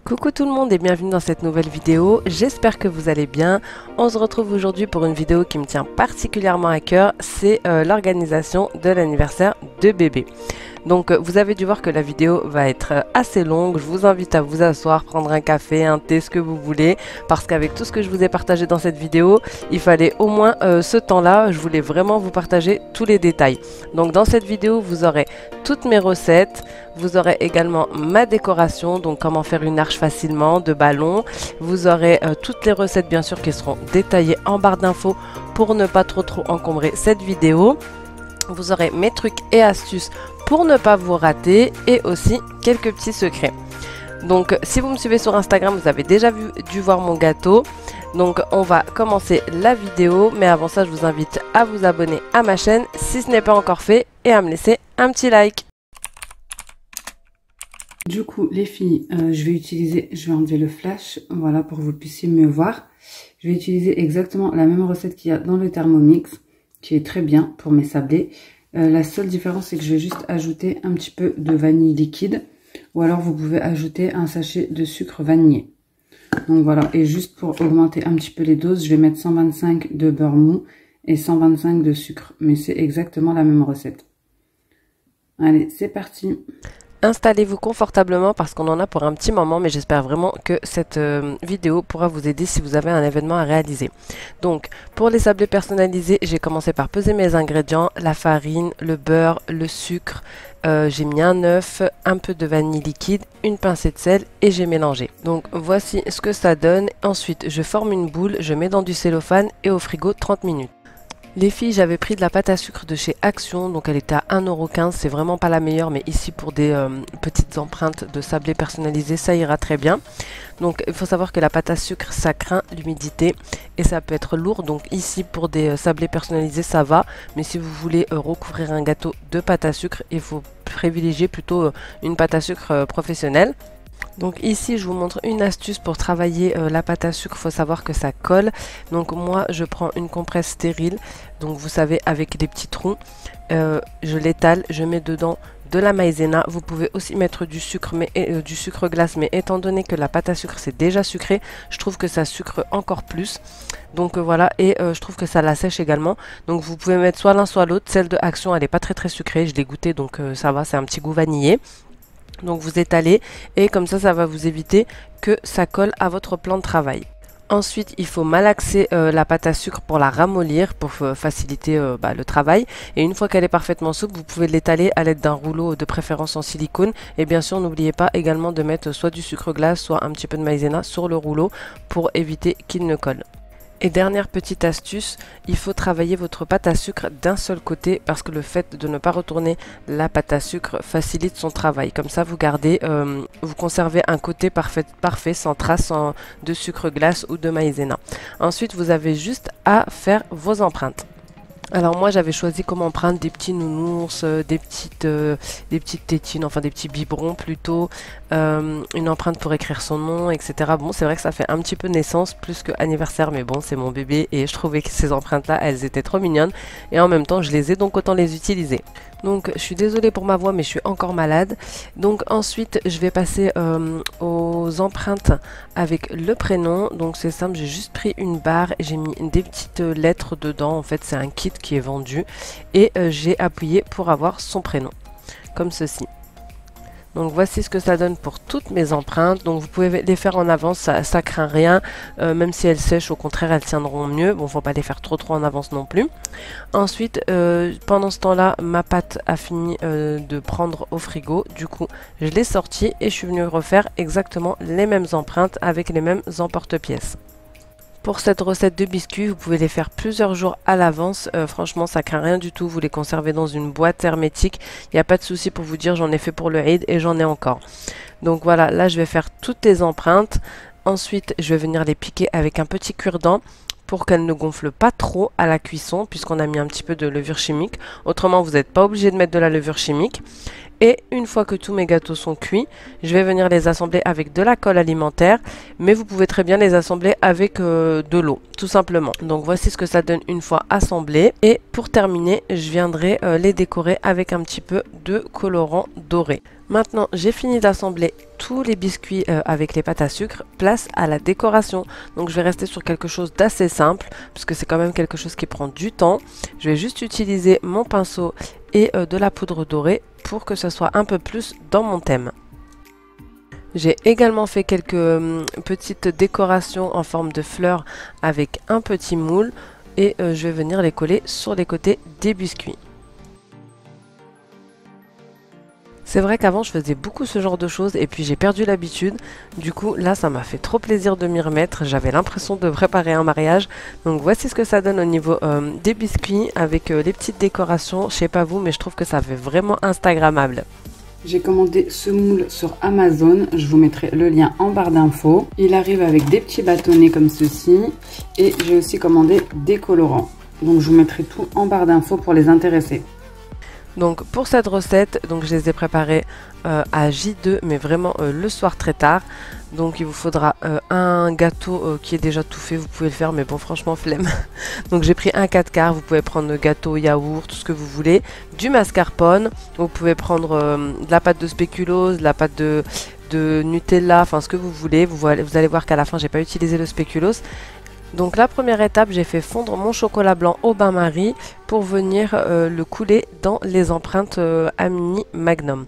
Coucou tout le monde et bienvenue dans cette nouvelle vidéo, j'espère que vous allez bien. On se retrouve aujourd'hui pour une vidéo qui me tient particulièrement à cœur, c'est l'organisation de l'anniversaire de bébé. Donc vous avez dû voir que la vidéo va être assez longue, je vous invite à vous asseoir, prendre un café, un thé, ce que vous voulez, parce qu'avec tout ce que je vous ai partagé dans cette vidéo, il fallait au moins ce temps-là, je voulais vraiment vous partager tous les détails. Donc dans cette vidéo, vous aurez toutes mes recettes, vous aurez également ma décoration, donc comment faire une arche facilement, de ballon, vous aurez toutes les recettes bien sûr qui seront détaillées en barre d'infos pour ne pas trop encombrer cette vidéo. Vous aurez mes trucs et astuces pour ne pas vous rater et aussi quelques petits secrets. Donc si vous me suivez sur Instagram, vous avez déjà dû voir mon gâteau. Donc on va commencer la vidéo, mais avant ça je vous invite à vous abonner à ma chaîne si ce n'est pas encore fait et à me laisser un petit like. Du coup les filles, je vais enlever le flash, voilà, pour que vous puissiez mieux voir. Je vais utiliser exactement la même recette qu'il y a dans le Thermomix, qui est très bien pour mes sablés. La seule différence, c'est que je vais juste ajouter un petit peu de vanille liquide, ou alors vous pouvez ajouter un sachet de sucre vanillé. Donc voilà, et juste pour augmenter un petit peu les doses, je vais mettre 125 de beurre mou et 125 de sucre, mais c'est exactement la même recette. Allez, c'est parti. Installez-vous confortablement parce qu'on en a pour un petit moment, mais j'espère vraiment que cette vidéo pourra vous aider si vous avez un événement à réaliser. Donc, pour les sablés personnalisés, j'ai commencé par peser mes ingrédients, la farine, le beurre, le sucre, j'ai mis un œuf, un peu de vanille liquide, une pincée de sel et j'ai mélangé. Donc, voici ce que ça donne. Ensuite, je forme une boule, je mets dans du cellophane et au frigo 30 minutes. Les filles, j'avais pris de la pâte à sucre de chez Action, donc elle était à 1,15 €, c'est vraiment pas la meilleure, mais ici pour des petites empreintes de sablé personnalisé, ça ira très bien. Donc il faut savoir que la pâte à sucre, ça craint l'humidité et ça peut être lourd, donc ici pour des sablés personnalisés, ça va, mais si vous voulez recouvrir un gâteau de pâte à sucre, il faut privilégier plutôt une pâte à sucre professionnelle. Donc ici je vous montre une astuce pour travailler la pâte à sucre, il faut savoir que ça colle. Donc moi je prends une compresse stérile, donc vous savez avec des petits trous, je l'étale, je mets dedans de la maïzena. Vous pouvez aussi mettre du sucre, mais du sucre glace, mais étant donné que la pâte à sucre c'est déjà sucré, je trouve que ça sucre encore plus. Donc voilà, et je trouve que ça la sèche également. Donc vous pouvez mettre soit l'un soit l'autre. Celle de Action elle n'est pas très sucrée, je l'ai goûtée donc ça va, c'est un petit goût vanillé. Donc vous étalez et comme ça va vous éviter que ça colle à votre plan de travail. Ensuite, il faut malaxer la pâte à sucre pour la ramollir, pour faciliter le travail. Et une fois qu'elle est parfaitement souple, vous pouvez l'étaler à l'aide d'un rouleau de préférence en silicone. Et bien sûr, n'oubliez pas également de mettre soit du sucre glace, soit un petit peu de maïzena sur le rouleau pour éviter qu'il ne colle. Et dernière petite astuce, il faut travailler votre pâte à sucre d'un seul côté parce que le fait de ne pas retourner la pâte à sucre facilite son travail. Comme ça, vous gardez, vous conservez un côté parfait sans trace de sucre glace ou de maïzena. Ensuite, vous avez juste à faire vos empreintes. Alors moi j'avais choisi comme empreinte des petits nounours, des petites tétines, enfin des petits biberons plutôt, une empreinte pour écrire son nom, etc. Bon, c'est vrai que ça fait un petit peu naissance plus que anniversaire, mais bon, c'est mon bébé et je trouvais que ces empreintes-là, elles étaient trop mignonnes et en même temps je les ai, donc autant les utiliser. Donc je suis désolée pour ma voix, mais je suis encore malade. Donc ensuite je vais passer aux empreintes avec le prénom. Donc c'est simple, j'ai juste pris une barre et j'ai mis des petites lettres dedans. En fait c'est un kit qui est vendu et j'ai appuyé pour avoir son prénom comme ceci. Donc voici ce que ça donne pour toutes mes empreintes. Donc vous pouvez les faire en avance, ça craint rien. Même si elles sèchent, au contraire elles tiendront mieux. Bon, faut pas les faire trop en avance non plus. Ensuite, pendant ce temps-là, ma pâte a fini de prendre au frigo. Du coup, je l'ai sortie et je suis venue refaire exactement les mêmes empreintes avec les mêmes emporte-pièces. Pour cette recette de biscuits, vous pouvez les faire plusieurs jours à l'avance. Franchement, ça craint rien du tout. Vous les conservez dans une boîte hermétique. Il n'y a pas de souci pour vous dire j'en ai fait pour le Eid et j'en ai encore. Donc voilà, là je vais faire toutes les empreintes. Ensuite, je vais venir les piquer avec un petit cure-dent pour qu'elles ne gonflent pas trop à la cuisson puisqu'on a mis un petit peu de levure chimique. Autrement, vous n'êtes pas obligé de mettre de la levure chimique. Et une fois que tous mes gâteaux sont cuits, je vais venir les assembler avec de la colle alimentaire, mais vous pouvez très bien les assembler avec de l'eau, tout simplement. Donc voici ce que ça donne une fois assemblé. Et pour terminer, je viendrai les décorer avec un petit peu de colorant doré. Maintenant, j'ai fini d'assembler tous les biscuits avec les pâtes à sucre, place à la décoration. Donc je vais rester sur quelque chose d'assez simple, puisque c'est quand même quelque chose qui prend du temps. Je vais juste utiliser mon pinceau et de la poudre dorée pour que ce soit un peu plus dans mon thème. J'ai également fait quelques petites décorations en forme de fleurs avec un petit moule et je vais venir les coller sur les côtés des biscuits. C'est vrai qu'avant je faisais beaucoup ce genre de choses et puis j'ai perdu l'habitude. Du coup là ça m'a fait trop plaisir de m'y remettre. J'avais l'impression de préparer un mariage. Donc voici ce que ça donne au niveau des biscuits avec les petites décorations. Je sais pas vous mais je trouve que ça fait vraiment instagrammable. J'ai commandé ce moule sur Amazon, je vous mettrai le lien en barre d'infos. Il arrive avec des petits bâtonnets comme ceci et j'ai aussi commandé des colorants. Donc je vous mettrai tout en barre d'infos pour les intéresser. Donc pour cette recette, donc je les ai préparées à J2 mais vraiment le soir très tard. Donc il vous faudra un gâteau qui est déjà tout fait, vous pouvez le faire mais bon franchement flemme. Donc j'ai pris un 4 quarts, vous pouvez prendre gâteau, yaourt, tout ce que vous voulez. Du mascarpone, vous pouvez prendre de la pâte de spéculoos, de la pâte de Nutella, enfin ce que vous voulez. Vous allez voir qu'à la fin j'ai pas utilisé le spéculoos. Donc la première étape, j'ai fait fondre mon chocolat blanc au bain-marie pour venir le couler dans les empreintes Amini Magnum.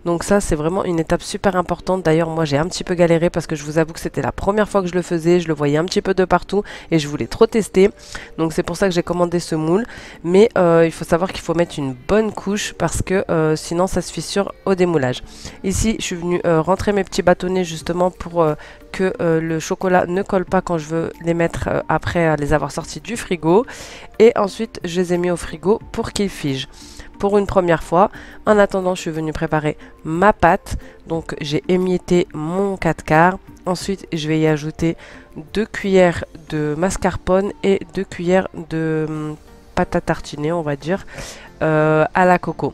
Donc ça c'est vraiment une étape super importante. D'ailleurs moi j'ai un petit peu galéré parce que je vous avoue que c'était la première fois que je le faisais. Je le voyais un petit peu de partout et je voulais trop tester. Donc c'est pour ça que j'ai commandé ce moule. Mais il faut savoir qu'il faut mettre une bonne couche parce que sinon ça se fissure au démoulage. Ici je suis venue rentrer mes petits bâtonnets justement pour que le chocolat ne colle pas quand je veux les mettre après les avoir sortis du frigo. Et ensuite je les ai mis au frigo pour qu'ils figent. Pour une première fois, en attendant je suis venue préparer ma pâte, donc j'ai émietté mon 4 quarts, ensuite je vais y ajouter 2 cuillères de mascarpone et 2 cuillères de pâte à tartiner on va dire à la coco.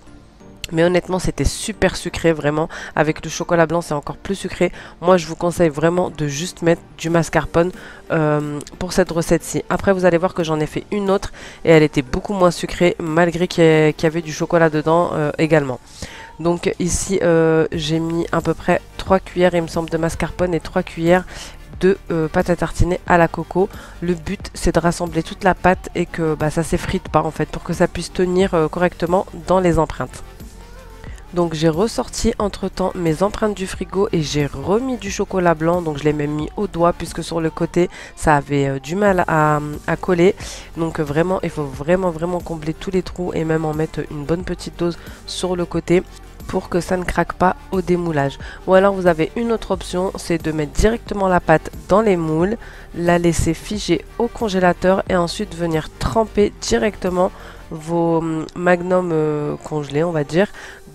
Mais honnêtement c'était super sucré vraiment, avec le chocolat blanc c'est encore plus sucré. Moi je vous conseille vraiment de juste mettre du mascarpone pour cette recette-ci. Après vous allez voir que j'en ai fait une autre et elle était beaucoup moins sucrée malgré qu'il y avait du chocolat dedans également. Donc ici j'ai mis à peu près 3 cuillères il me semble de mascarpone et 3 cuillères de pâte à tartiner à la coco. Le but c'est de rassembler toute la pâte et que ça s'effrite pas en fait pour que ça puisse tenir correctement dans les empreintes. Donc j'ai ressorti entre temps mes empreintes du frigo et j'ai remis du chocolat blanc. Donc je l'ai même mis au doigt puisque sur le côté ça avait du mal à coller. Donc vraiment il faut vraiment combler tous les trous et même en mettre une bonne petite dose sur le côté pour que ça ne craque pas au démoulage. Ou alors vous avez une autre option, c'est de mettre directement la pâte dans les moules, la laisser figer au congélateur et ensuite venir tremper directement vos magnums congelés on va dire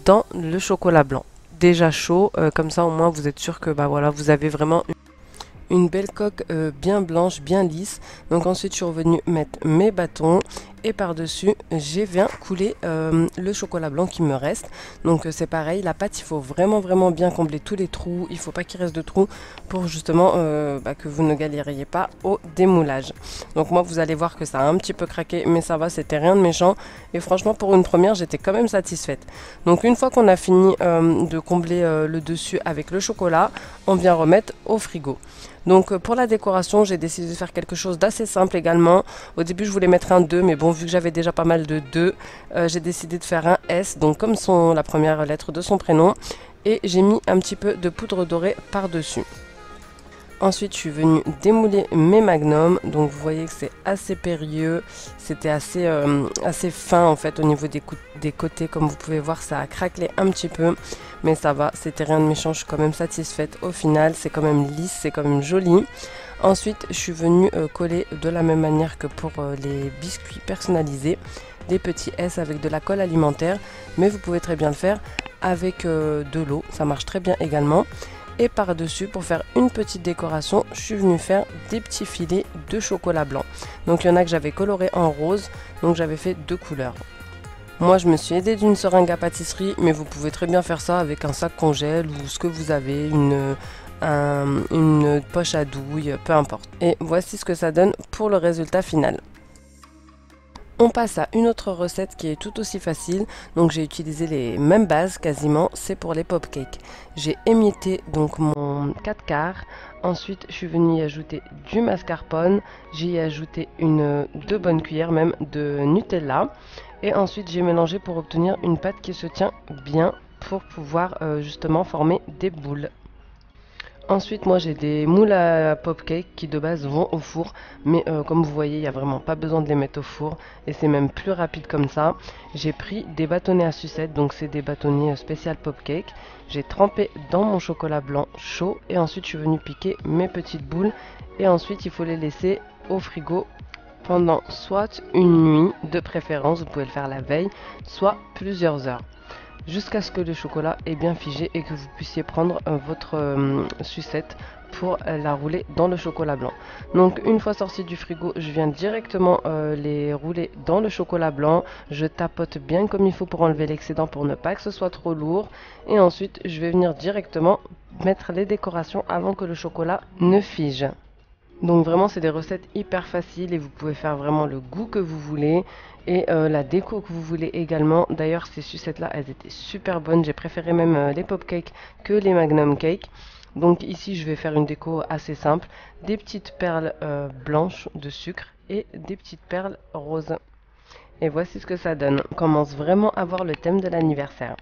dans le chocolat blanc déjà chaud, comme ça au moins vous êtes sûr que voilà, vous avez vraiment une belle coque bien blanche, bien lisse. Donc ensuite je suis revenue mettre mes bâtons et par dessus j'ai viens couler le chocolat blanc qui me reste. Donc c'est pareil, la pâte il faut vraiment bien combler tous les trous, il faut pas qu'il reste de trous pour justement que vous ne galériez pas au démoulage. Donc moi vous allez voir que ça a un petit peu craqué mais ça va, c'était rien de méchant et franchement pour une première j'étais quand même satisfaite. Donc une fois qu'on a fini de combler le dessus avec le chocolat, on vient remettre au frigo. Donc pour la décoration j'ai décidé de faire quelque chose d'assez simple également. Au début je voulais mettre un 2 mais bon vu que j'avais déjà pas mal de 2 j'ai décidé de faire un S, donc comme la première lettre de son prénom, et j'ai mis un petit peu de poudre dorée par dessus. Ensuite je suis venue démouler mes magnums, donc vous voyez que c'est assez périlleux, c'était assez fin en fait au niveau des côtés, comme vous pouvez voir ça a craquelé un petit peu, mais ça va, c'était rien de méchant, je suis quand même satisfaite au final, c'est quand même lisse, c'est quand même joli. Ensuite je suis venue coller de la même manière que pour les biscuits personnalisés, des petits S avec de la colle alimentaire, mais vous pouvez très bien le faire avec de l'eau, ça marche très bien également. Et par dessus, pour faire une petite décoration, je suis venue faire des petits filets de chocolat blanc. Donc il y en a que j'avais coloré en rose, donc j'avais fait 2 couleurs. Moi, je me suis aidée d'une seringue à pâtisserie, mais vous pouvez très bien faire ça avec un sac congèle ou ce que vous avez, une poche à douille, peu importe. Et voici ce que ça donne pour le résultat final. On passe à une autre recette qui est tout aussi facile, donc j'ai utilisé les mêmes bases quasiment, c'est pour les pop-cakes. J'ai émietté donc mon 4 quarts, ensuite je suis venue y ajouter du mascarpone, j'y ai ajouté 2 bonnes cuillères même de Nutella, et ensuite j'ai mélangé pour obtenir une pâte qui se tient bien pour pouvoir justement former des boules. Ensuite, moi j'ai des moules à pop-cake qui de base vont au four, mais comme vous voyez, il n'y a vraiment pas besoin de les mettre au four et c'est même plus rapide comme ça. J'ai pris des bâtonnets à sucette, donc c'est des bâtonnets spécial pop-cake. J'ai trempé dans mon chocolat blanc chaud et ensuite je suis venue piquer mes petites boules et ensuite il faut les laisser au frigo pendant soit une nuit de préférence, vous pouvez le faire la veille, soit plusieurs heures, jusqu'à ce que le chocolat est bien figé et que vous puissiez prendre votre sucette pour la rouler dans le chocolat blanc. Donc une fois sorti du frigo, je viens directement les rouler dans le chocolat blanc. Je tapote bien comme il faut pour enlever l'excédent pour ne pas que ce soit trop lourd. Et ensuite, je vais venir directement mettre les décorations avant que le chocolat ne fige. Donc vraiment c'est des recettes hyper faciles et vous pouvez faire vraiment le goût que vous voulez et la déco que vous voulez également. D'ailleurs ces sucettes là elles étaient super bonnes, j'ai préféré même les pop cakes que les magnum cakes. Donc ici je vais faire une déco assez simple, des petites perles blanches de sucre et des petites perles roses. Et voici ce que ça donne, on commence vraiment à voir le thème de l'anniversaire.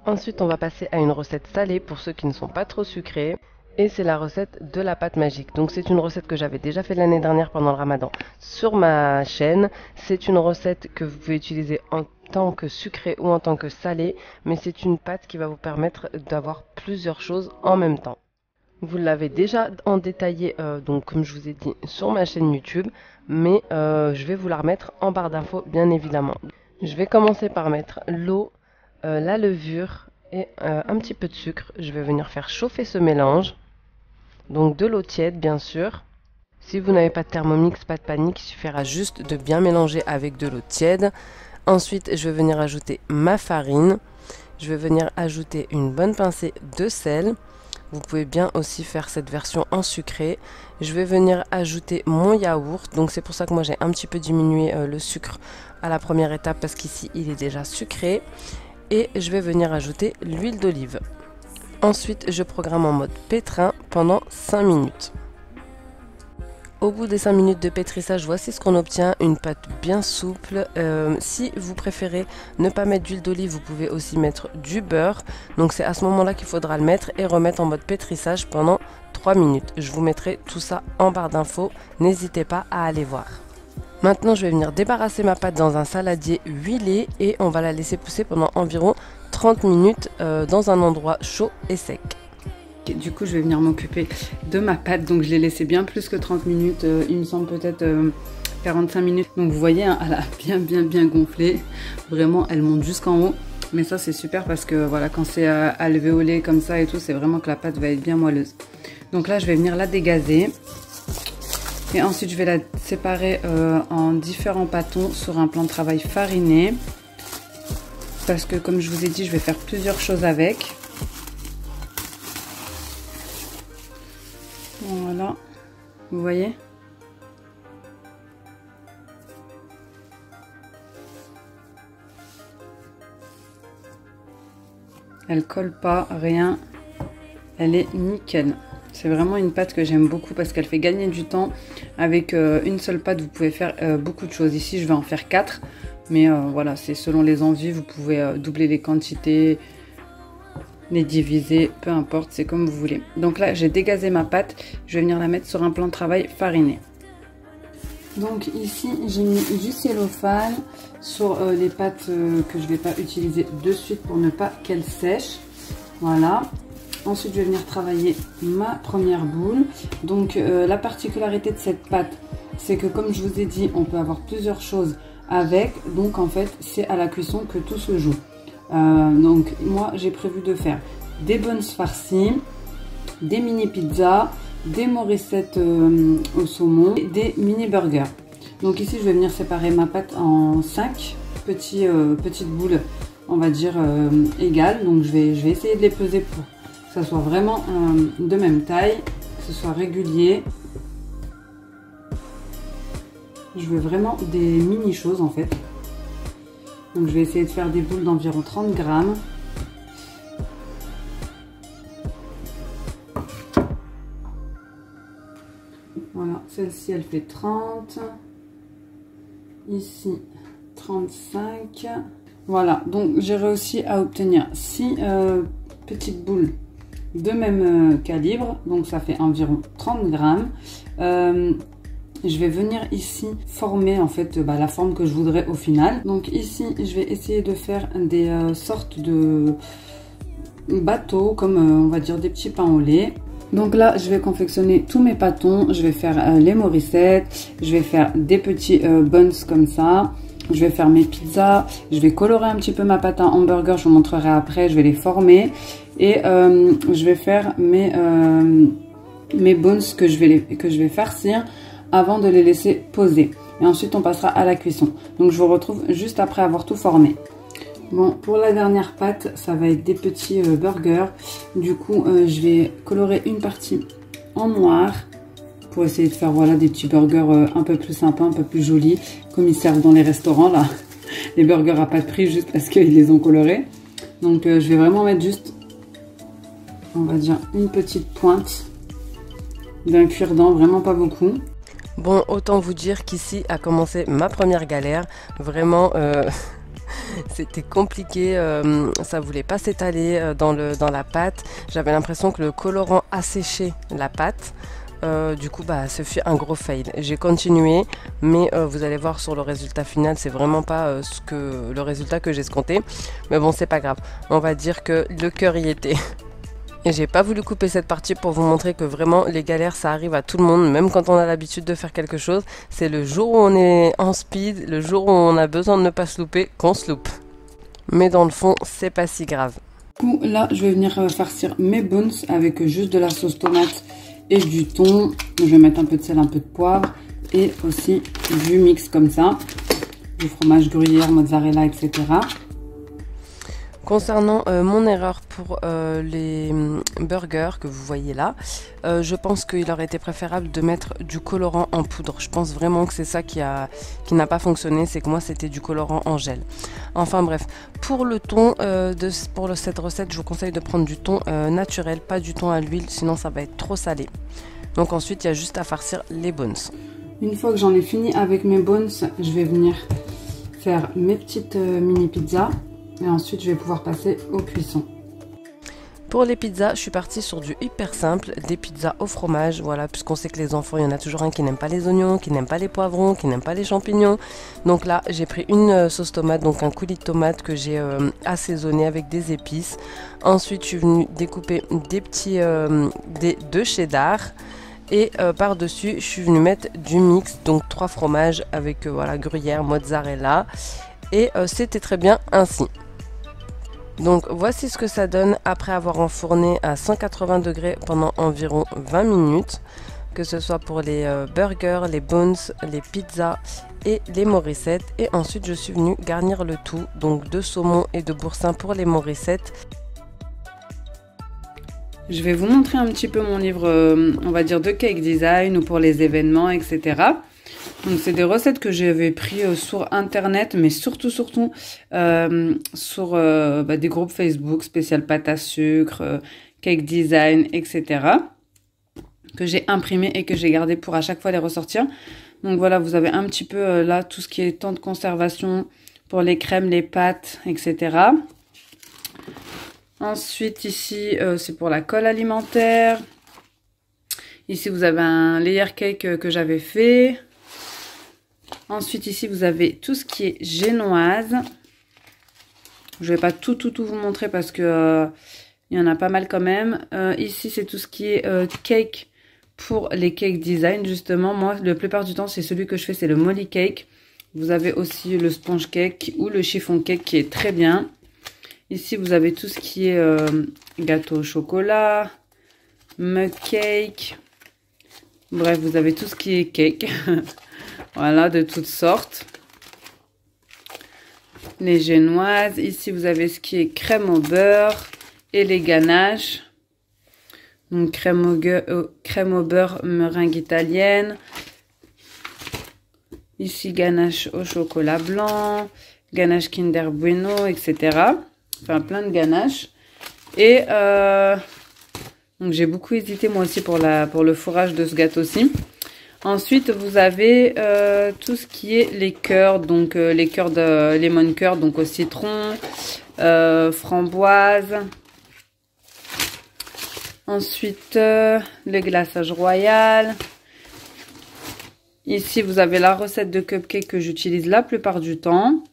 Ensuite on va passer à une recette salée pour ceux qui ne sont pas trop sucrés. Et c'est la recette de la pâte magique. Donc c'est une recette que j'avais déjà fait l'année dernière pendant le ramadan sur ma chaîne. C'est une recette que vous pouvez utiliser en tant que sucré ou en tant que salé. Mais c'est une pâte qui va vous permettre d'avoir plusieurs choses en même temps. Vous l'avez déjà en détaillé, donc comme je vous ai dit, sur ma chaîne YouTube. Mais je vais vous la remettre en barre d'infos bien évidemment. Je vais commencer par mettre l'eau, la levure et un petit peu de sucre. Je vais venir faire chauffer ce mélange. Donc de l'eau tiède bien sûr. Si vous n'avez pas de Thermomix, pas de panique, il suffira juste de bien mélanger avec de l'eau tiède. Ensuite, je vais venir ajouter ma farine. Je vais venir ajouter une bonne pincée de sel. Vous pouvez bien aussi faire cette version en sucré. Je vais venir ajouter mon yaourt. Donc c'est pour ça que moi j'ai un petit peu diminué le sucre à la première étape parce qu'ici il est déjà sucré. Et je vais venir ajouter l'huile d'olive. Ensuite, je programme en mode pétrin pendant 5 minutes. Au bout des 5 minutes de pétrissage, voici ce qu'on obtient, une pâte bien souple. Si vous préférez ne pas mettre d'huile d'olive, vous pouvez aussi mettre du beurre. Donc c'est à ce moment-là qu'il faudra le mettre et remettre en mode pétrissage pendant 3 minutes. Je vous mettrai tout ça en barre d'infos, n'hésitez pas à aller voir. Maintenant, je vais venir débarrasser ma pâte dans un saladier huilé et on va la laisser pousser pendant environ 30 minutes dans un endroit chaud et sec. Du coup, je vais venir m'occuper de ma pâte. Donc, je l'ai laissé bien plus que 30 minutes. Il me semble peut-être 45 minutes. Donc, vous voyez, hein, elle a bien gonflé. Vraiment, elle monte jusqu'en haut. Mais ça, c'est super parce que voilà, quand c'est à lever au lait comme ça et tout, c'est vraiment que la pâte va être bien moelleuse. Donc là, je vais venir la dégazer. Et ensuite, je vais la séparer en différents pâtons sur un plan de travail fariné. Parce que, comme je vous ai dit, je vais faire plusieurs choses avec. Voilà. Vous voyez ? Elle colle pas, rien. Elle est nickel. C'est vraiment une pâte que j'aime beaucoup parce qu'elle fait gagner du temps. Avec une seule pâte, vous pouvez faire beaucoup de choses. Ici, je vais en faire 4. Mais voilà, c'est selon les envies. Vous pouvez doubler les quantités, les diviser, peu importe, c'est comme vous voulez. Donc là, j'ai dégazé ma pâte. Je vais venir la mettre sur un plan de travail fariné. Donc ici, j'ai mis du cellophane sur les pâtes que je ne vais pas utiliser de suite pour ne pas qu'elles sèchent. Voilà. Ensuite, je vais venir travailler ma première boule. Donc, la particularité de cette pâte, c'est que comme je vous ai dit, on peut avoir plusieurs choses avec. Donc, en fait, c'est à la cuisson que tout se joue. Donc, moi, j'ai prévu de faire des buns farcis, des mini pizzas, des morissettes au saumon et des mini burgers. Donc, ici, je vais venir séparer ma pâte en 5 petites boules, on va dire égales. Donc je vais essayer de les peser pour que ça soit vraiment de même taille, que ce soit régulier. Je veux vraiment des mini choses en fait. Donc je vais essayer de faire des boules d'environ 30 grammes. Voilà, celle-ci elle fait 30. Ici 35. Voilà, donc j'ai réussi à obtenir 6 petites boules de même calibre. Donc ça fait environ 30 grammes. Je vais venir ici former en fait la forme que je voudrais au final. Donc ici je vais essayer de faire des sortes de bateaux, comme on va dire des petits pains au lait. Donc là je vais confectionner tous mes pâtons. Je vais faire les morissettes, je vais faire des petits buns comme ça. Je vais faire mes pizzas, je vais colorer un petit peu ma pâte à hamburger, je vous montrerai après, je vais les former. Et je vais faire mes buns que je vais farcir avant de les laisser poser. Et ensuite on passera à la cuisson. Donc je vous retrouve juste après avoir tout formé. Bon, pour la dernière pâte, ça va être des petits burgers. Du coup, je vais colorer une partie en noir pour essayer de faire voilà, des petits burgers un peu plus sympas, un peu plus jolis, comme ils servent dans les restaurants là. Les burgers à pas de prix juste parce qu'ils les ont colorés. Donc je vais vraiment mettre juste, on va dire, une petite pointe d'un cuir-dent, vraiment pas beaucoup. Bon, autant vous dire qu'ici a commencé ma première galère. Vraiment, c'était compliqué. Ça voulait pas s'étaler dans la pâte. J'avais l'impression que le colorant asséchait la pâte. Du coup, ce fut un gros fail. J'ai continué, mais vous allez voir sur le résultat final, c'est vraiment pas le résultat que j'ai escompté. Mais bon, c'est pas grave. On va dire que le cœur y était. Et j'ai pas voulu couper cette partie pour vous montrer que vraiment les galères ça arrive à tout le monde, même quand on a l'habitude de faire quelque chose. C'est le jour où on est en speed, le jour où on a besoin de ne pas se louper, qu'on se loupe. Mais dans le fond, c'est pas si grave. Du coup, là, je vais venir farcir mes buns avec juste de la sauce tomate et du thon. Je vais mettre un peu de sel, un peu de poivre et aussi du mix comme ça. Du fromage gruyère, mozzarella, etc. Concernant mon erreur pour les burgers que vous voyez là, je pense qu'il aurait été préférable de mettre du colorant en poudre. Je pense vraiment que c'est ça qui n'a pas fonctionné, c'est que moi c'était du colorant en gel. Enfin bref, pour le thon, pour cette recette, je vous conseille de prendre du thon naturel, pas du thon à l'huile, sinon ça va être trop salé. Donc ensuite, il y a juste à farcir les buns. Une fois que j'en ai fini avec mes buns, je vais venir faire mes petites mini pizzas. Et ensuite, je vais pouvoir passer aux cuissons. Pour les pizzas, je suis partie sur du hyper simple, des pizzas au fromage. Voilà, puisqu'on sait que les enfants, il y en a toujours un qui n'aime pas les oignons, qui n'aime pas les poivrons, qui n'aime pas les champignons. Donc là, j'ai pris une sauce tomate, donc un coulis de tomate que j'ai assaisonné avec des épices. Ensuite, je suis venue découper des petits de cheddar. Et par-dessus, je suis venue mettre du mix, donc 3 fromages avec voilà, gruyère, mozzarella. Et c'était très bien ainsi. Donc voici ce que ça donne après avoir enfourné à 180 degrés pendant environ 20 minutes. Que ce soit pour les burgers, les buns, les pizzas et les morissettes. Et ensuite je suis venue garnir le tout. Donc de saumon et de boursin pour les morissettes. Je vais vous montrer un petit peu mon livre, on va dire de cake design ou pour les événements, etc. Donc c'est des recettes que j'avais pris sur internet, mais surtout sur des groupes Facebook spécial pâte à sucre, cake design, etc. que j'ai imprimé et que j'ai gardé pour à chaque fois les ressortir. Donc voilà, vous avez un petit peu là tout ce qui est temps de conservation pour les crèmes, les pâtes, etc. Ensuite ici c'est pour la colle alimentaire. Ici vous avez un layer cake que j'avais fait. Ensuite, ici, vous avez tout ce qui est génoise. Je ne vais pas tout vous montrer parce que il y en a pas mal quand même. Ici, c'est tout ce qui est cake pour les cake design. Justement, moi, la plupart du temps, c'est celui que je fais, c'est le molly cake. Vous avez aussi le sponge cake ou le chiffon cake qui est très bien. Ici, vous avez tout ce qui est gâteau au chocolat, mug cake. Bref, vous avez tout ce qui est cake. Voilà, de toutes sortes. les génoises. Ici, vous avez ce qui est crème au beurre et les ganaches. Donc, crème au beurre, meringue italienne. Ici, ganache au chocolat blanc, ganache Kinder Bueno, etc. Enfin, plein de ganaches. Et donc, j'ai beaucoup hésité moi aussi pour le fourrage de ce gâteau-ci. Ensuite, vous avez tout ce qui est les cœurs, donc les cœurs de lemon curd, donc au citron, framboise. Ensuite, le glaçage royal. Ici, vous avez la recette de cupcake que j'utilise la plupart du temps.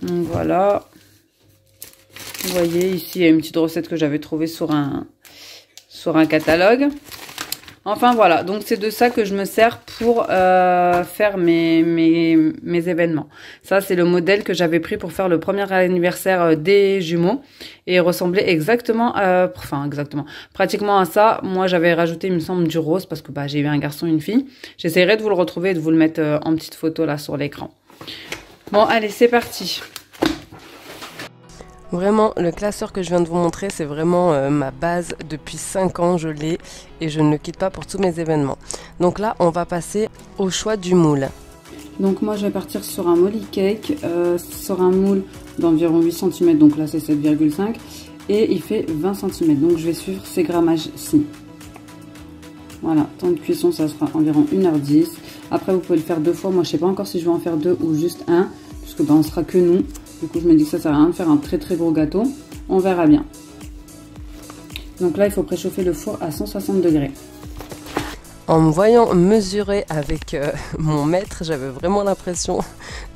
Donc voilà. Vous voyez, ici, il y a une petite recette que j'avais trouvée sur un catalogue. Enfin voilà, donc c'est de ça que je me sers pour faire mes événements. Ça, c'est le modèle que j'avais pris pour faire le premier anniversaire des jumeaux. Et il ressemblait exactement, pratiquement à ça. Moi, j'avais rajouté, il me semble, du rose parce que j'ai eu un garçon et une fille. J'essaierai de vous le retrouver et de vous le mettre en petite photo là sur l'écran. Bon, allez, c'est parti. Vraiment, le classeur que je viens de vous montrer, c'est vraiment ma base. Depuis 5 ans, je l'ai et je ne le quitte pas pour tous mes événements. Donc là, on va passer au choix du moule. Donc moi, je vais partir sur un molly cake, sur un moule d'environ 8 cm. Donc là, c'est 7,5 et il fait 20 cm. Donc je vais suivre ces grammages-ci. Voilà, temps de cuisson, ça sera environ 1h10. Après, vous pouvez le faire 2 fois. Moi, je sais pas encore si je vais en faire 2 ou juste 1, puisque on sera que nous. Du coup, je me dis que ça sert à rien de faire un très très gros gâteau. On verra bien. Donc là, il faut préchauffer le four à 160 degrés. En me voyant mesurer avec mon maître, j'avais vraiment l'impression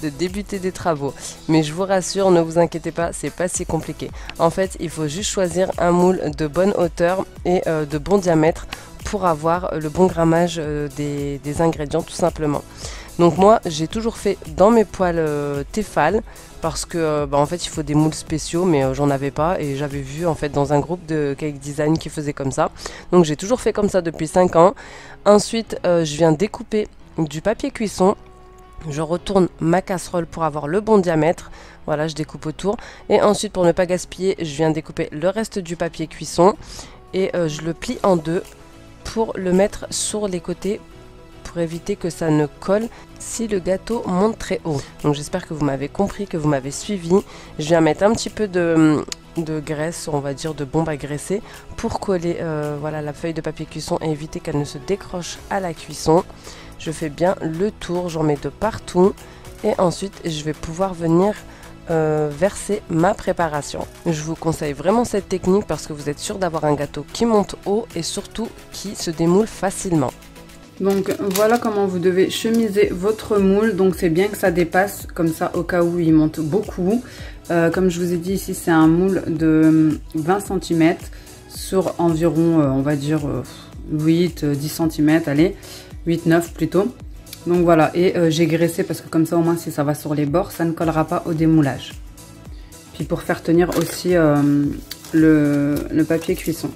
de débuter des travaux. Mais je vous rassure, ne vous inquiétez pas, c'est pas si compliqué. En fait, il faut juste choisir un moule de bonne hauteur et de bon diamètre pour avoir le bon grammage des ingrédients tout simplement. Donc moi, j'ai toujours fait dans mes poêles Tefal parce que en fait, il faut des moules spéciaux, mais j'en avais pas et j'avais vu en fait dans un groupe de cake design qui faisait comme ça. Donc j'ai toujours fait comme ça depuis 5 ans. Ensuite, je viens découper du papier cuisson. Je retourne ma casserole pour avoir le bon diamètre. Voilà, je découpe autour. Et ensuite, pour ne pas gaspiller, je viens découper le reste du papier cuisson et je le plie en deux pour le mettre sur les côtés pour éviter que ça ne colle si le gâteau monte très haut. Donc j'espère que vous m'avez compris, que vous m'avez suivi. Je viens mettre un petit peu de graisse, on va dire de bombe à graisser pour coller voilà, la feuille de papier cuisson et éviter qu'elle ne se décroche à la cuisson. Je fais bien le tour, j'en mets de partout et ensuite je vais pouvoir venir verser ma préparation. Je vous conseille vraiment cette technique parce que vous êtes sûr d'avoir un gâteau qui monte haut et surtout qui se démoule facilement. Donc voilà comment vous devez chemiser votre moule. Donc c'est bien que ça dépasse comme ça au cas où il monte beaucoup. Comme je vous ai dit ici, c'est un moule de 20 cm sur environ on va dire 8-10 cm, allez 8-9 plutôt. Donc voilà, et j'ai graissé parce que comme ça au moins si ça va sur les bords, ça ne collera pas au démoulage. Puis pour faire tenir aussi le papier cuisson.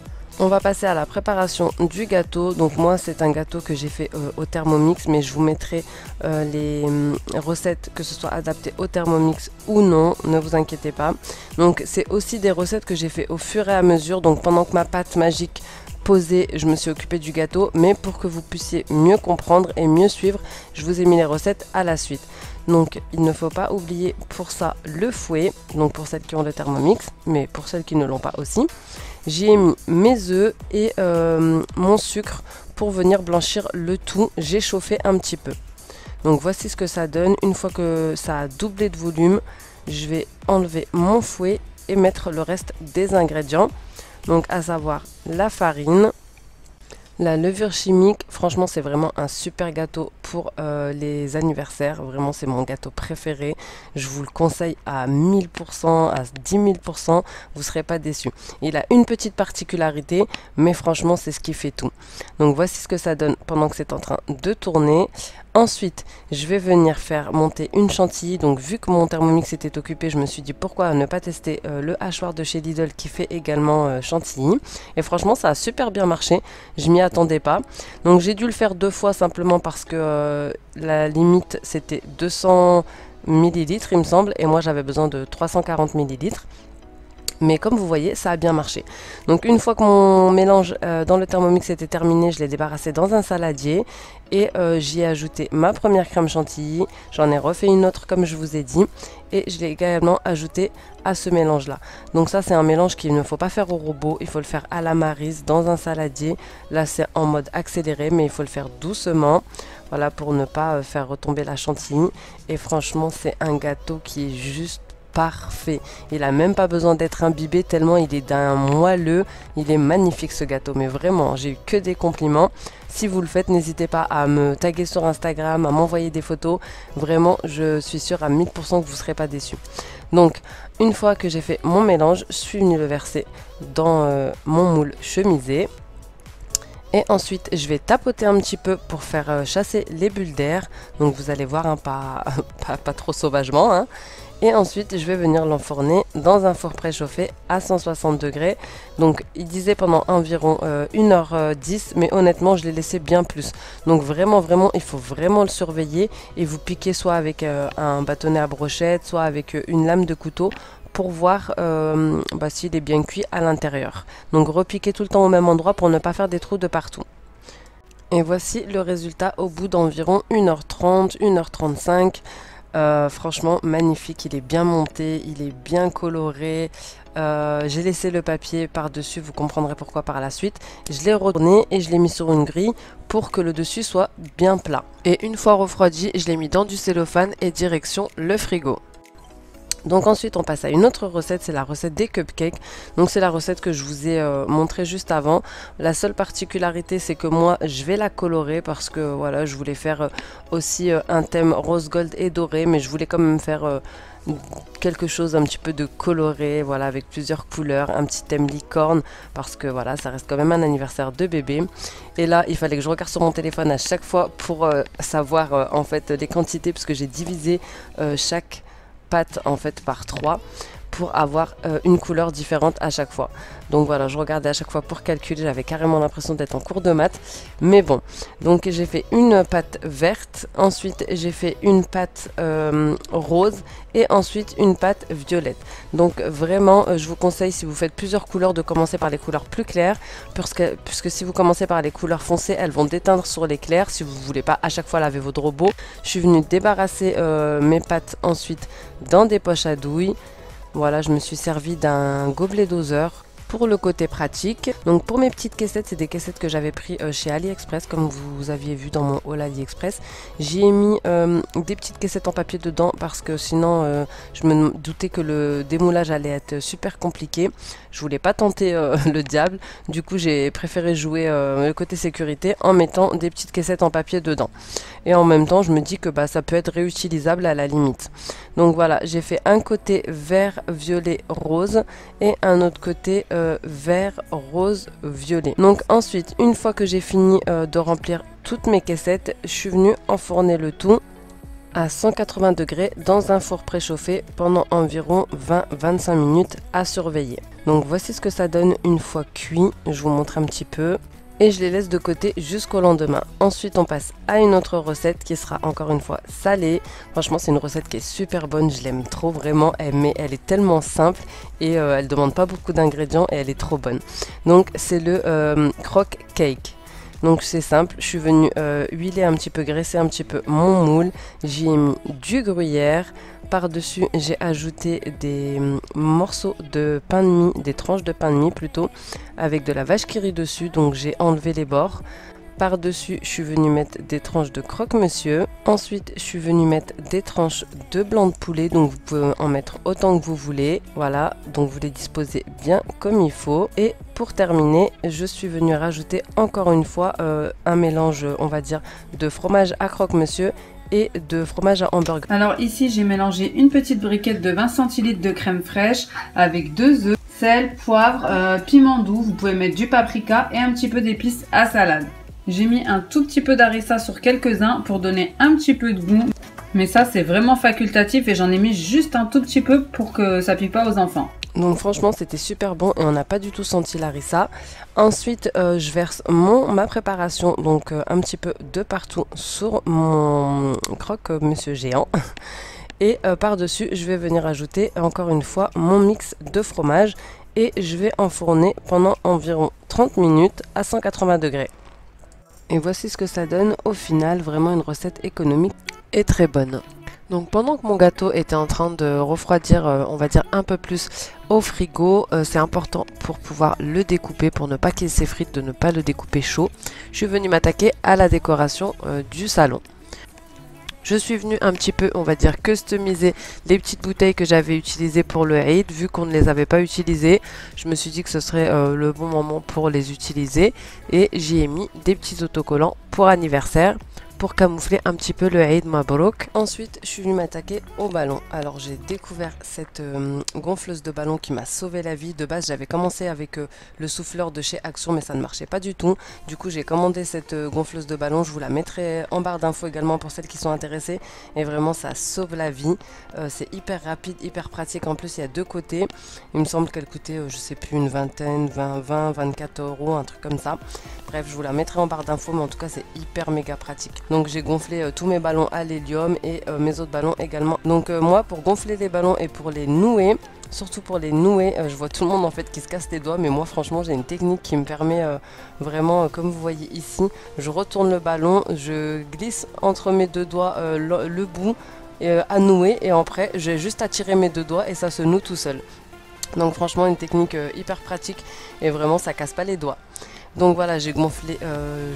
On va passer à la préparation du gâteau. Donc moi c'est un gâteau que j'ai fait au Thermomix, mais je vous mettrai les recettes que ce soit adapté au Thermomix ou non, ne vous inquiétez pas. Donc c'est aussi des recettes que j'ai fait au fur et à mesure, donc pendant que ma pâte magique posée, je me suis occupée du gâteau, mais pour que vous puissiez mieux comprendre et mieux suivre, je vous ai mis les recettes à la suite. Donc il ne faut pas oublier pour ça le fouet, donc pour celles qui ont le Thermomix, mais pour celles qui ne l'ont pas aussi. J'y ai mis mes œufs et mon sucre pour venir blanchir le tout. J'ai chauffé un petit peu. Donc voici ce que ça donne. Une fois que ça a doublé de volume, je vais enlever mon fouet et mettre le reste des ingrédients. Donc à savoir la farine, la levure chimique. Franchement c'est vraiment un super gâteau pour les anniversaires. Vraiment c'est mon gâteau préféré. Je vous le conseille à 1000%, à 10 000%. Vous ne serez pas déçus. Il a une petite particularité, mais franchement c'est ce qui fait tout. Donc voici ce que ça donne pendant que c'est en train de tourner. Ensuite, je vais venir faire monter une chantilly. Donc vu que mon Thermomix était occupé, je me suis dit pourquoi ne pas tester le hachoir de chez Lidl qui fait également chantilly. Et franchement, ça a super bien marché. Je m'y attendais pas. Donc j'ai dû le faire 2 fois simplement parce que la limite c'était 200 millilitres il me semble, et moi j'avais besoin de 340 millilitres. Mais comme vous voyez, ça a bien marché. Donc une fois que mon mélange dans le Thermomix était terminé, je l'ai débarrassé dans un saladier et j'y ai ajouté ma première crème chantilly. J'en ai refait une autre comme je vous ai dit et je l'ai également ajouté à ce mélange là. Donc ça c'est un mélange qu'il ne faut pas faire au robot, il faut le faire à la maryse dans un saladier. Là c'est en mode accéléré mais il faut le faire doucement. Voilà, pour ne pas faire retomber la chantilly. Et franchement c'est un gâteau qui est juste parfait. Il a même pas besoin d'être imbibé tellement il est d'un moelleux. Il est magnifique ce gâteau, mais vraiment j'ai eu que des compliments. Si vous le faites, n'hésitez pas à me taguer sur Instagram, à m'envoyer des photos. Vraiment, je suis sûre à 1000% que vous ne serez pas déçus. Donc, une fois que j'ai fait mon mélange, je suis venue le verser dans mon moule chemisé. Et ensuite, je vais tapoter un petit peu pour faire chasser les bulles d'air. Donc, vous allez voir, hein, pas trop sauvagement, hein. Et ensuite, je vais venir l'enfourner dans un four préchauffé à 160 degrés. Donc, il disait pendant environ 1h10, mais honnêtement, je l'ai laissé bien plus. Donc, vraiment, il faut vraiment le surveiller et vous piquez soit avec un bâtonnet à brochette, soit avec une lame de couteau pour voir s'il est bien cuit à l'intérieur. Donc, repiquez tout le temps au même endroit pour ne pas faire des trous de partout. Et voici le résultat au bout d'environ 1h30, 1h35. Franchement magnifique, il est bien monté, il est bien coloré. J'ai laissé le papier par dessus, vous comprendrez pourquoi par la suite. Je l'ai retourné et je l'ai mis sur une grille pour que le dessus soit bien plat. Et une fois refroidi, je l'ai mis dans du cellophane et direction le frigo. Donc ensuite on passe à une autre recette, c'est la recette des cupcakes. Donc c'est la recette que je vous ai montré juste avant. La seule particularité c'est que moi je vais la colorer parce que voilà, je voulais faire aussi un thème rose gold et doré, mais je voulais quand même faire quelque chose un petit peu de coloré, voilà, avec plusieurs couleurs, un petit thème licorne parce que voilà, ça reste quand même un anniversaire de bébé. Et là il fallait que je regarde sur mon téléphone à chaque fois pour savoir en fait les quantités, parce que j'ai divisé chaque pâte en fait par 3 pour avoir une couleur différente à chaque fois. Donc voilà, je regardais à chaque fois pour calculer, j'avais carrément l'impression d'être en cours de maths, mais bon. Donc j'ai fait une pâte verte, ensuite j'ai fait une pâte rose et ensuite une pâte violette. Donc vraiment, je vous conseille, si vous faites plusieurs couleurs, de commencer par les couleurs plus claires, puisque si vous commencez par les couleurs foncées, elles vont déteindre sur les clairs si vous ne voulez pas à chaque fois laver votre robot. Je suis venue débarrasser mes pâtes ensuite dans des poches à douille. Voilà, je me suis servi d'un gobelet doseur pour le côté pratique. Donc pour mes petites caissettes, c'est des caissettes que j'avais pris chez AliExpress, comme vous aviez vu dans mon haul AliExpress. J'y ai mis des petites caissettes en papier dedans parce que sinon je me doutais que le démoulage allait être super compliqué. Je voulais pas tenter le diable, du coup j'ai préféré jouer le côté sécurité en mettant des petites caissettes en papier dedans. Et en même temps je me dis que ça peut être réutilisable à la limite. Donc voilà, j'ai fait un côté vert, violet, rose et un autre côté vert, rose, violet. Donc ensuite, une fois que j'ai fini de remplir toutes mes caissettes, je suis venue enfourner le tout à 180 degrés dans un four préchauffé pendant environ 20-25 minutes à surveiller. Donc voici ce que ça donne une fois cuit. Je vous montre un petit peu. Et je les laisse de côté jusqu'au lendemain. Ensuite, on passe à une autre recette qui sera encore une fois salée. Franchement, c'est une recette qui est super bonne. Je l'aime trop, vraiment. Elle est tellement simple et elle demande pas beaucoup d'ingrédients et elle est trop bonne. Donc, c'est le croque cake. Donc c'est simple, je suis venue huiler un petit peu, graisser un petit peu mon moule. J'y ai mis du gruyère. Par-dessus, j'ai ajouté des morceaux de pain de mie, des tranches de pain de mie plutôt, avec de la vache qui rit dessus. Donc j'ai enlevé les bords. Par-dessus, je suis venue mettre des tranches de croque-monsieur. Ensuite, je suis venue mettre des tranches de blanc de poulet. Donc vous pouvez en mettre autant que vous voulez. Voilà, donc vous les disposez bien comme il faut. Et pour terminer, je suis venue rajouter encore une fois un mélange, on va dire, de fromage à croque-monsieur et de fromage à hamburger. Alors ici, j'ai mélangé une petite briquette de 20 centilitres de crème fraîche avec 2 œufs, sel, poivre, piment doux. Vous pouvez mettre du paprika et un petit peu d'épices à salade. J'ai mis un tout petit peu d'harissa sur quelques-uns pour donner un petit peu de goût. Mais ça, c'est vraiment facultatif et j'en ai mis juste un tout petit peu pour que ça pique pas aux enfants. Donc franchement, c'était super bon et on n'a pas du tout senti l'harissa. Ensuite, je verse ma préparation, donc un petit peu de partout sur mon croque-monsieur géant. Et par-dessus, je vais venir ajouter encore une fois mon mix de fromage et je vais enfourner pendant environ 30 minutes à 180 degrés. Et voici ce que ça donne au final, vraiment une recette économique et très bonne. Donc pendant que mon gâteau était en train de refroidir, on va dire un peu plus au frigo, c'est important pour pouvoir le découper, pour ne pas qu'il s'effrite, de ne pas le découper chaud. Je suis venue m'attaquer à la décoration du salon. Je suis venue un petit peu, on va dire, customiser les petites bouteilles que j'avais utilisées pour le Eid. Vu qu'on ne les avait pas utilisées, je me suis dit que ce serait le bon moment pour les utiliser. Et j'y ai mis des petits autocollants pour anniversaire, pour camoufler un petit peu le Eid Mabrouk. Ensuite, je suis venue m'attaquer au ballon. Alors, j'ai découvert cette gonfleuse de ballon qui m'a sauvé la vie. De base, j'avais commencé avec le souffleur de chez Action, mais ça ne marchait pas du tout. Du coup, j'ai commandé cette gonfleuse de ballon. Je vous la mettrai en barre d'infos également pour celles qui sont intéressées. Et vraiment, ça sauve la vie. C'est hyper rapide, hyper pratique. En plus, il y a deux côtés. Il me semble qu'elle coûtait, je sais plus, une vingtaine, 24 euros, un truc comme ça. Bref, je vous la mettrai en barre d'infos, mais en tout cas, c'est hyper méga pratique. Donc, j'ai gonflé tous mes ballons à l'hélium et mes autres ballons également. Donc, moi, pour gonfler les ballons et pour les nouer, surtout pour les nouer, je vois tout le monde en fait qui se casse les doigts, mais moi, franchement, j'ai une technique qui me permet vraiment, comme vous voyez ici, je retourne le ballon, je glisse entre mes deux doigts le bout à nouer et après, j'ai juste à tirer mes deux doigts et ça se noue tout seul. Donc, franchement, une technique hyper pratique et vraiment, ça casse pas les doigts. Donc voilà, j'ai gonflé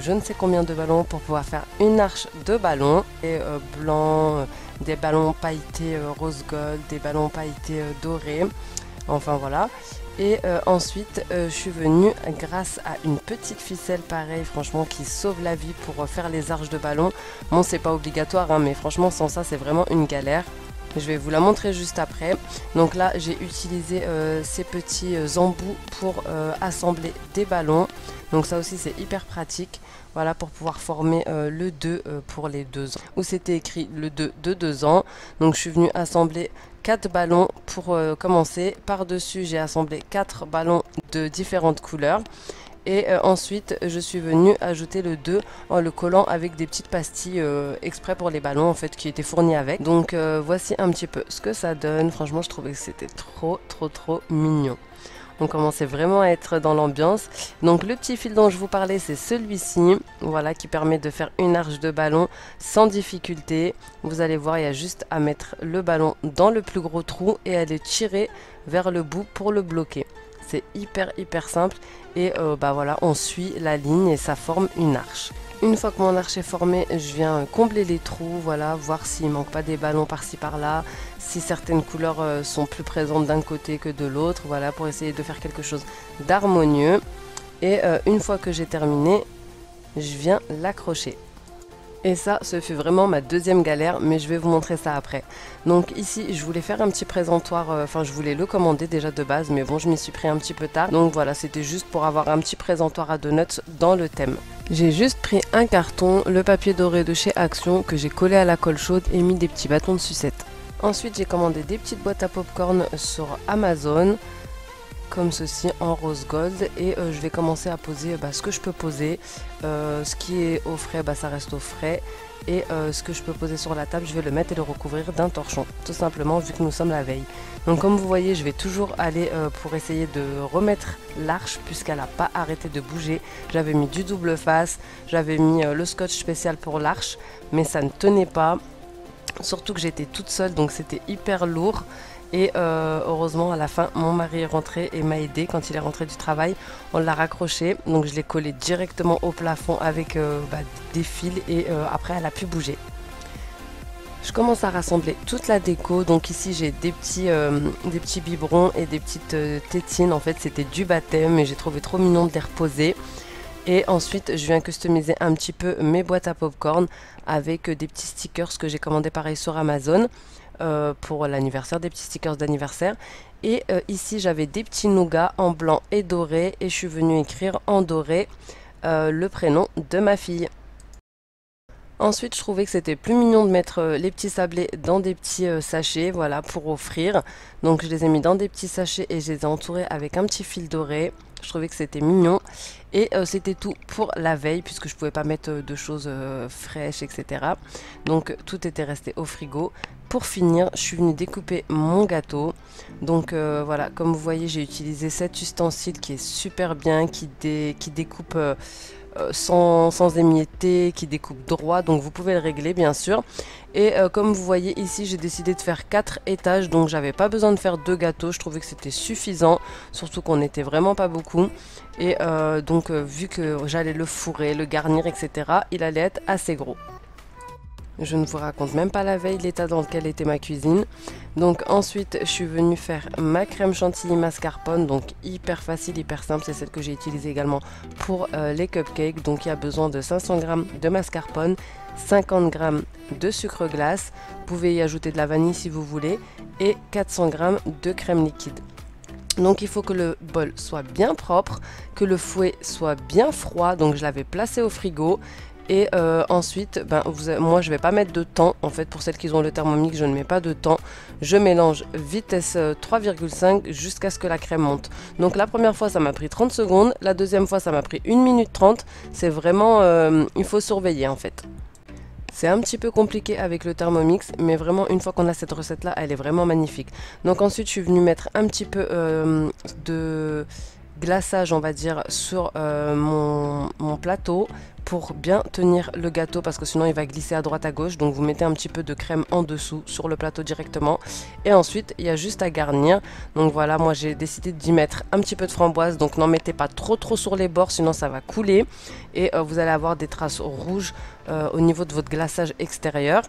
je ne sais combien de ballons pour pouvoir faire une arche de ballons. Et blanc, des ballons pailletés rose gold, des ballons pailletés dorés. Enfin voilà. Et ensuite, je suis venue grâce à une petite ficelle pareil, franchement, qui sauve la vie pour faire les arches de ballons. Bon, c'est pas obligatoire, hein, mais franchement, sans ça, c'est vraiment une galère. Je vais vous la montrer juste après. Donc là, j'ai utilisé ces petits embouts pour assembler des ballons. Donc ça aussi, c'est hyper pratique. Voilà, pour pouvoir former le 2 pour les 2 ans. Où c'était écrit le 2 de 2 ans. Donc je suis venue assembler 4 ballons pour commencer. Par-dessus, j'ai assemblé 4 ballons de différentes couleurs. Et ensuite, je suis venue ajouter le 2 en le collant avec des petites pastilles exprès pour les ballons en fait qui étaient fournies avec. Donc voici un petit peu ce que ça donne. Franchement, je trouvais que c'était trop mignon. On commençait vraiment à être dans l'ambiance. Donc le petit fil dont je vous parlais, c'est celui-ci. Voilà, qui permet de faire une arche de ballon sans difficulté. Vous allez voir, il y a juste à mettre le ballon dans le plus gros trou et à le tirer vers le bout pour le bloquer. C'est hyper simple et bah voilà, on suit la ligne et ça forme une arche. Une fois que mon arche est formée, je viens combler les trous, voilà, voir s'il manque pas des ballons par-ci par-là, si certaines couleurs sont plus présentes d'un côté que de l'autre, voilà, pour essayer de faire quelque chose d'harmonieux. Et une fois que j'ai terminé, je viens l'accrocher. Et ça, ce fut vraiment ma deuxième galère, mais je vais vous montrer ça après. Donc ici, je voulais faire un petit présentoir, enfin je voulais le commander déjà de base, mais bon, je m'y suis pris un petit peu tard. Donc voilà, c'était juste pour avoir un petit présentoir à donuts dans le thème. J'ai juste pris un carton, le papier doré de chez Action, que j'ai collé à la colle chaude et mis des petits bâtons de sucette. Ensuite, j'ai commandé des petites boîtes à popcorn sur Amazon, comme ceci en rose gold, et je vais commencer à poser ce que je peux poser. Ce qui est au frais, ça reste au frais, et ce que je peux poser sur la table, je vais le mettre et le recouvrir d'un torchon, tout simplement, vu que nous sommes la veille. Donc comme vous voyez, je vais toujours aller pour essayer de remettre l'arche puisqu'elle n'a pas arrêté de bouger. J'avais mis du double face, j'avais mis le scotch spécial pour l'arche, mais ça ne tenait pas, surtout que j'étais toute seule, donc c'était hyper lourd. Et heureusement, à la fin, mon mari est rentré et m'a aidé. Quand il est rentré du travail, on l'a raccroché. Donc je l'ai collé directement au plafond avec des fils et après elle a pu bouger. Je commence à rassembler toute la déco. Donc ici j'ai des petits biberons et des petites tétines. En fait c'était du baptême et j'ai trouvé trop mignon de les reposer. Et ensuite je viens customiser un petit peu mes boîtes à popcorn avec des petits stickers que j'ai commandé pareil sur Amazon. Pour l'anniversaire, des petits stickers d'anniversaire. Et ici j'avais des petits nougats en blanc et doré et je suis venue écrire en doré le prénom de ma fille. Ensuite je trouvais que c'était plus mignon de mettre les petits sablés dans des petits sachets, voilà, pour offrir. Donc je les ai mis dans des petits sachets et je les ai entourés avec un petit fil doré. Je trouvais que c'était mignon. Et c'était tout pour la veille puisque je pouvais pas mettre de choses fraîches, etc. Donc tout était resté au frigo. Pour finir, je suis venue découper mon gâteau. Donc voilà, comme vous voyez, j'ai utilisé cet ustensile qui est super bien, qui découpe sans émietter, qui découpe droit, donc vous pouvez le régler bien sûr. Et comme vous voyez ici, j'ai décidé de faire 4 étages, donc j'avais pas besoin de faire 2 gâteaux, je trouvais que c'était suffisant, surtout qu'on n'était vraiment pas beaucoup. Et donc vu que j'allais le fourrer, le garnir, etc., il allait être assez gros. Je ne vous raconte même pas la veille l'état dans lequel était ma cuisine. Donc ensuite je suis venue faire ma crème chantilly mascarpone, donc hyper facile, hyper simple, c'est celle que j'ai utilisée également pour les cupcakes. Donc il y a besoin de 500 g de mascarpone, 50 g de sucre glace, vous pouvez y ajouter de la vanille si vous voulez, et 400 g de crème liquide. Donc il faut que le bol soit bien propre, que le fouet soit bien froid, donc je l'avais placé au frigo. Et ensuite, moi je vais pas mettre de temps, en fait pour celles qui ont le Thermomix je ne mets pas de temps, je mélange vitesse 3,5 jusqu'à ce que la crème monte. Donc la première fois ça m'a pris 30 secondes, la deuxième fois ça m'a pris 1 minute 30, c'est vraiment, il faut surveiller en fait. C'est un petit peu compliqué avec le Thermomix, mais vraiment une fois qu'on a cette recette là, elle est vraiment magnifique. Donc ensuite je suis venue mettre un petit peu de glaçage on va dire sur mon plateau pour bien tenir le gâteau parce que sinon il va glisser à droite à gauche. Donc vous mettez un petit peu de crème en dessous sur le plateau directement et ensuite il y a juste à garnir. Donc voilà, moi j'ai décidé d'y mettre un petit peu de framboise, donc n'en mettez pas trop sur les bords sinon ça va couler et vous allez avoir des traces rouges au niveau de votre glaçage extérieur.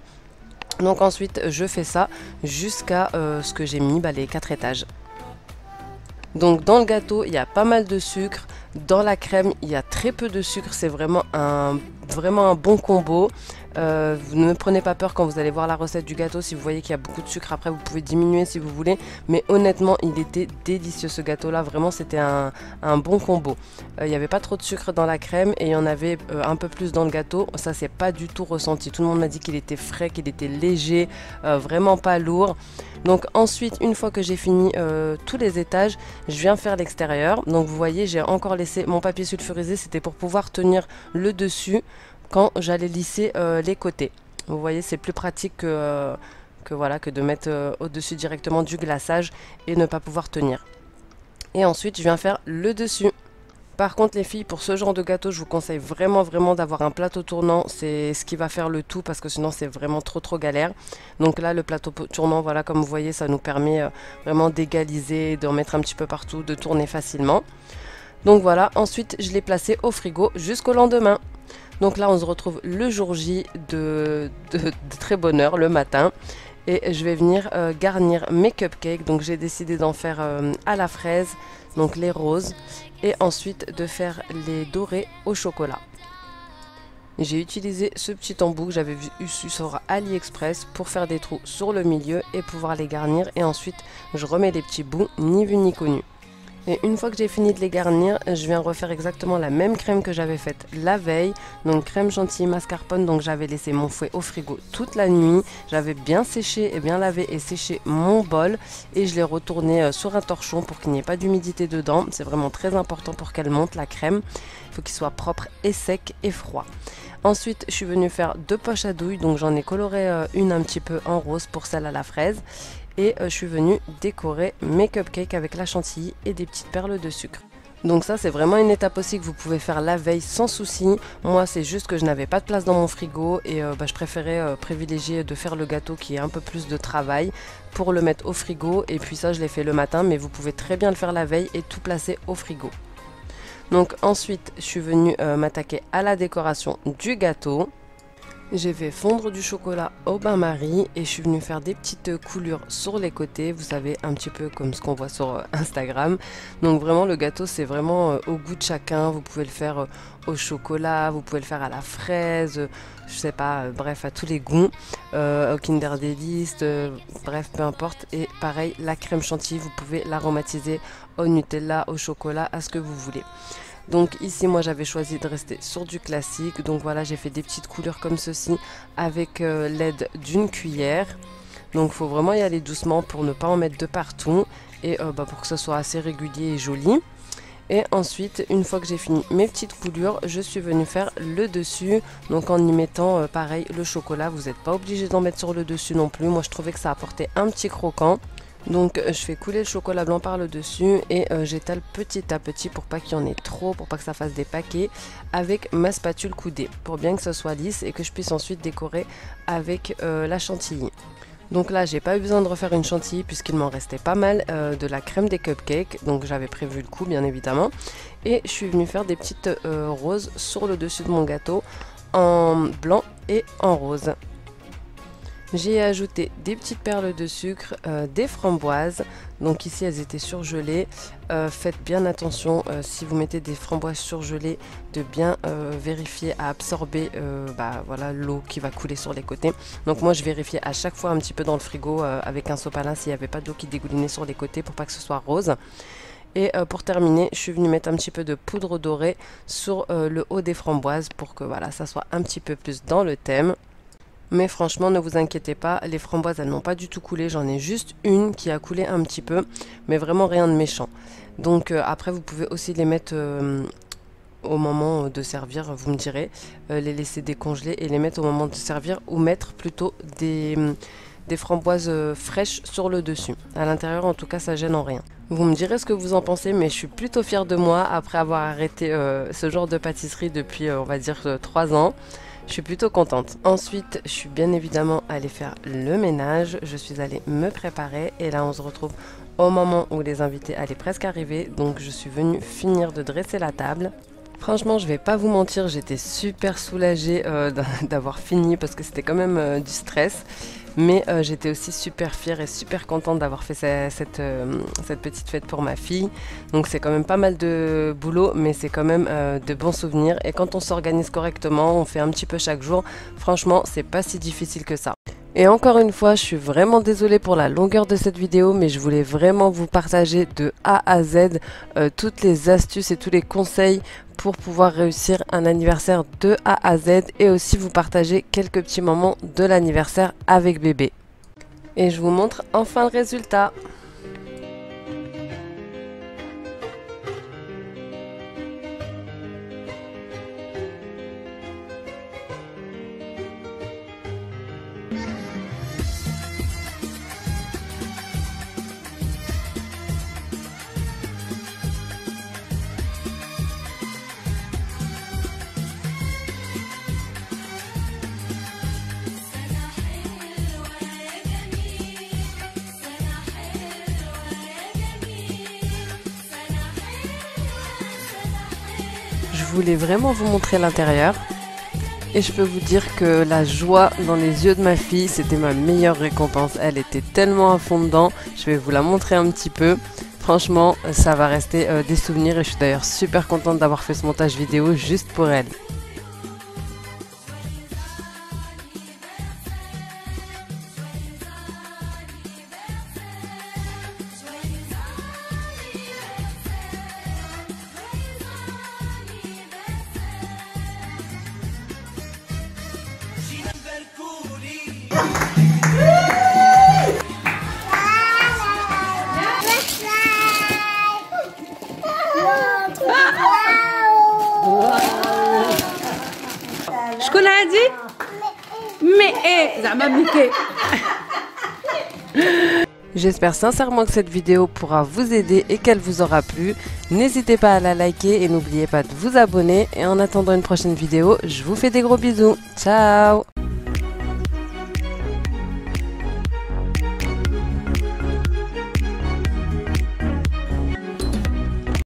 Donc ensuite je fais ça jusqu'à ce que j'ai mis les 4 étages. Donc dans le gâteau il y a pas mal de sucre, dans la crème il y a très peu de sucre, c'est vraiment un bon combo. Vous ne prenez pas peur quand vous allez voir la recette du gâteau, si vous voyez qu'il y a beaucoup de sucre après vous pouvez diminuer si vous voulez, mais honnêtement il était délicieux ce gâteau là, vraiment c'était un bon combo. Il n'y avait pas trop de sucre dans la crème et il y en avait un peu plus dans le gâteau, ça c'est pas du tout ressenti, tout le monde m'a dit qu'il était frais, qu'il était léger, vraiment pas lourd. Donc ensuite une fois que j'ai fini tous les étages, je viens faire l'extérieur. Donc vous voyez j'ai encore laissé mon papier sulfurisé, c'était pour pouvoir tenir le dessus quand j'allais lisser les côtés. Vous voyez c'est plus pratique que de mettre au-dessus directement du glaçage et ne pas pouvoir tenir. Et ensuite je viens faire le dessus. Par contre les filles, pour ce genre de gâteau, je vous conseille vraiment d'avoir un plateau tournant. C'est ce qui va faire le tout parce que sinon c'est vraiment trop galère. Donc là le plateau tournant, voilà comme vous voyez, ça nous permet vraiment d'égaliser, d'en mettre un petit peu partout, de tourner facilement. Donc voilà, ensuite je l'ai placé au frigo jusqu'au lendemain. Donc là on se retrouve le jour J de très bonne heure, le matin. Et je vais venir garnir mes cupcakes. Donc j'ai décidé d'en faire à la fraise, donc les roses. Et ensuite de faire les dorés au chocolat. J'ai utilisé ce petit embout que j'avais vu sur AliExpress pour faire des trous sur le milieu et pouvoir les garnir. Et ensuite je remets les petits bouts, ni vu ni connu. Et une fois que j'ai fini de les garnir, je viens refaire exactement la même crème que j'avais faite la veille. Donc crème chantilly mascarpone, donc j'avais laissé mon fouet au frigo toute la nuit. J'avais bien séché et bien lavé et séché mon bol. Et je l'ai retourné sur un torchon pour qu'il n'y ait pas d'humidité dedans. C'est vraiment très important pour qu'elle monte la crème. Il faut qu'il soit propre et sec et froid. Ensuite, je suis venue faire 2 poches à douille. Donc j'en ai coloré une un petit peu en rose pour celle à la fraise. Et je suis venue décorer mes cupcakes avec la chantilly et des petites perles de sucre. Donc ça c'est vraiment une étape aussi que vous pouvez faire la veille sans souci. Moi c'est juste que je n'avais pas de place dans mon frigo et je préférais privilégier de faire le gâteau qui est un peu plus de travail pour le mettre au frigo. Et puis ça je l'ai fait le matin, mais vous pouvez très bien le faire la veille et tout placer au frigo. Donc ensuite je suis venue m'attaquer à la décoration du gâteau. J'ai fait fondre du chocolat au bain-marie et je suis venue faire des petites coulures sur les côtés, vous savez, un petit peu comme ce qu'on voit sur Instagram. Donc vraiment le gâteau c'est vraiment au goût de chacun, vous pouvez le faire au chocolat, vous pouvez le faire à la fraise, je sais pas, bref à tous les goûts, au Kinder Delice, bref peu importe. Et pareil la crème chantilly, vous pouvez l'aromatiser au Nutella, au chocolat, à ce que vous voulez. Donc ici moi j'avais choisi de rester sur du classique, donc voilà j'ai fait des petites couleurs comme ceci avec l'aide d'une cuillère. Donc il faut vraiment y aller doucement pour ne pas en mettre de partout et pour que ce soit assez régulier et joli. Et ensuite, une fois que j'ai fini mes petites coulures, je suis venue faire le dessus. Donc en y mettant pareil le chocolat, vous n'êtes pas obligé d'en mettre sur le dessus non plus. Moi je trouvais que ça apportait un petit croquant. Donc je fais couler le chocolat blanc par le dessus et j'étale petit à petit pour pas qu'il y en ait trop, pour pas que ça fasse des paquets, avec ma spatule coudée, pour bien que ce soit lisse et que je puisse ensuite décorer avec la chantilly. Donc là j'ai pas eu besoin de refaire une chantilly puisqu'il m'en restait pas mal de la crème des cupcakes, donc j'avais prévu le coup bien évidemment. Et je suis venue faire des petites roses sur le dessus de mon gâteau en blanc et en rose. J'ai ajouté des petites perles de sucre, des framboises, donc ici elles étaient surgelées. Faites bien attention si vous mettez des framboises surgelées de bien vérifier à absorber voilà, l'eau qui va couler sur les côtés. Donc moi je vérifiais à chaque fois un petit peu dans le frigo avec un sopalin s'il n'y avait pas d'eau qui dégoulinait sur les côtés pour pas que ce soit rose. Et pour terminer, je suis venue mettre un petit peu de poudre dorée sur le haut des framboises pour que voilà, ça soit un petit peu plus dans le thème. Mais franchement, ne vous inquiétez pas, les framboises, elles n'ont pas du tout coulé. J'en ai juste une qui a coulé un petit peu, mais vraiment rien de méchant. Donc après, vous pouvez aussi les mettre au moment de servir, vous me direz. Les laisser décongeler et les mettre au moment de servir ou mettre plutôt des framboises fraîches sur le dessus. À l'intérieur, en tout cas, ça gêne en rien. Vous me direz ce que vous en pensez, mais je suis plutôt fière de moi après avoir arrêté ce genre de pâtisserie depuis, on va dire, 3 ans. Je suis plutôt contente. Ensuite, je suis bien évidemment allée faire le ménage. Je suis allée me préparer et là, on se retrouve au moment où les invités allaient presque arriver. Donc, je suis venue finir de dresser la table. Franchement, je vais pas vous mentir, j'étais super soulagée d'avoir fini parce que c'était quand même du stress. Mais j'étais aussi super fière et super contente d'avoir fait cette petite fête pour ma fille. Donc c'est quand même pas mal de boulot, mais c'est quand même de bons souvenirs. Et quand on s'organise correctement, on fait un petit peu chaque jour, franchement, c'est pas si difficile que ça. Et encore une fois, je suis vraiment désolée pour la longueur de cette vidéo, mais je voulais vraiment vous partager de A à Z toutes les astuces et tous les conseils pour pouvoir réussir un anniversaire de A à Z et aussi vous partager quelques petits moments de l'anniversaire avec bébé. Et je vous montre enfin le résultat. Je voulais vraiment vous montrer l'intérieur et je peux vous dire que la joie dans les yeux de ma fille, c'était ma meilleure récompense. Elle était tellement à fond dedans. Je vais vous la montrer un petit peu. Franchement, ça va rester des souvenirs et je suis d'ailleurs super contente d'avoir fait ce montage vidéo juste pour elle. شكون هادي؟ زعما ميكي. J'espère sincèrement que cette vidéo pourra vous aider et qu'elle vous aura plu. N'hésitez pas à la liker et n'oubliez pas de vous abonner. Et en attendant une prochaine vidéo, je vous fais des gros bisous. Ciao!